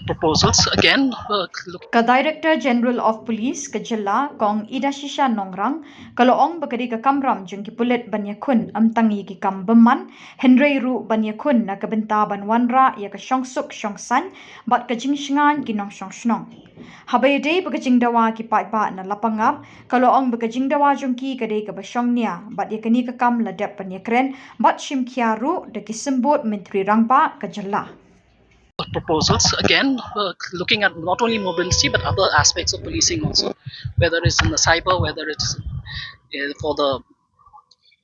proposals again. Ka Director General of Police ka Jilla kong Ida Shisha Nongrang kaloong bagadi ka Kamram jung ki Pulit Iakhun amtangi ki kam Bymman Henry Ru Iakhun na kabenta banwanra ya ka Shongsuk Shongsain bat ka jingshingan ginong Shongshnong. Habayade bagajing dawa ki paipa na lapangap kaloong bagajing dawa jung ki kadai ka basyongnia bat ya kani ka kam ladap Iakhren bat shimkiaru de ki sembut Menteri Rangpa ka Jilla. Proposals again, looking at not only mobility but other aspects of policing also, whether it's in the cyber, whether it's for the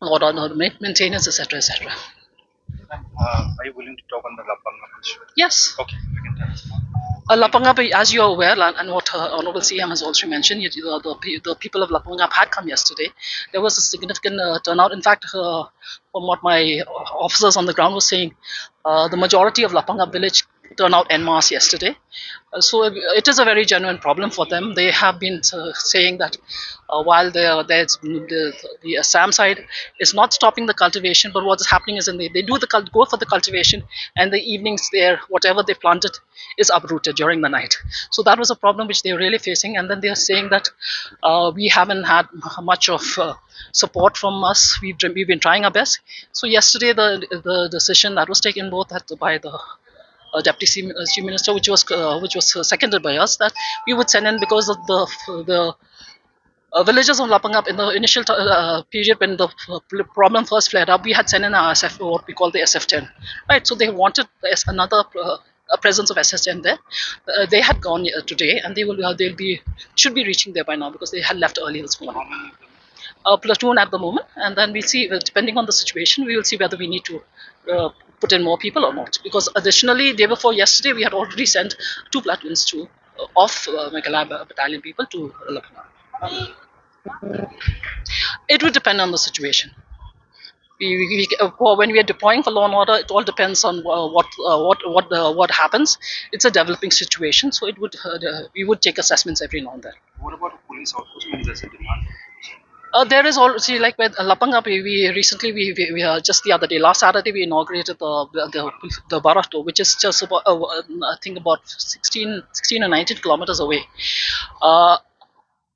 order maintenance, etc., etc. Are you willing to talk on the Lapangap issue? Yes. Okay, you can tell us. Lapangap, as you are aware, and what Honorable CM has also mentioned, the people of Lapangap had come yesterday. There was a significant turnout. In fact, from what my officers on the ground were saying, the majority of Lapangap village turned out en masse yesterday. So it is a very genuine problem for them. They have been saying that while the Assam side is not stopping the cultivation, but what is happening is they go for the cultivation, and the evenings there, whatever they planted is uprooted during the night. So that was a problem which they were really facing. And then they are saying that we haven't had much of support from us. We've been trying our best. So yesterday the decision that was taken both by the Deputy Chief Minister, which was seconded by us, that we would send in, because of the villagers of Lapangap in the initial period when the problem first flared up, we had sent in our SF, what we call the SF10, right? So they wanted another a presence of SS10 there. They had gone today, and should be reaching there by now, because they had left early this morning. A platoon at the moment, and then we'll see, depending on the situation, we will see whether we need to put in more people or not. Because additionally, day before yesterday, we had already sent 2 platoons of Meghalaya battalion people to Lucknow. It would depend on the situation. When we are deploying for law and order, it all depends on what happens. It's a developing situation, so we would take assessments every now and then. What about police outposts? When there's a demand? There is also, like with Lapangap, we recently just the other day, last Saturday, we inaugurated the Barato, which is just about I think about 16 or 19 kilometers away.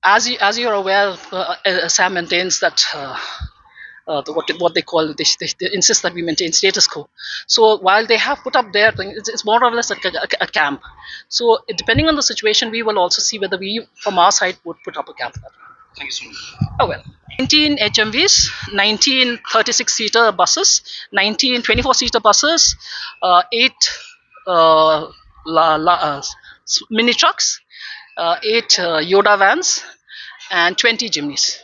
As you're aware, Assam maintains that what they call, they insist that we maintain status quo. So while they have put up their thing, it's more or less like a camp. So depending on the situation, we will also see whether we from our side would put up a camp. Thank you so much. Oh well. 19 HMVs, 19 36-seater buses, 19 24-seater buses, 8 mini trucks, 8 Yoda vans, and 20 Jimneys.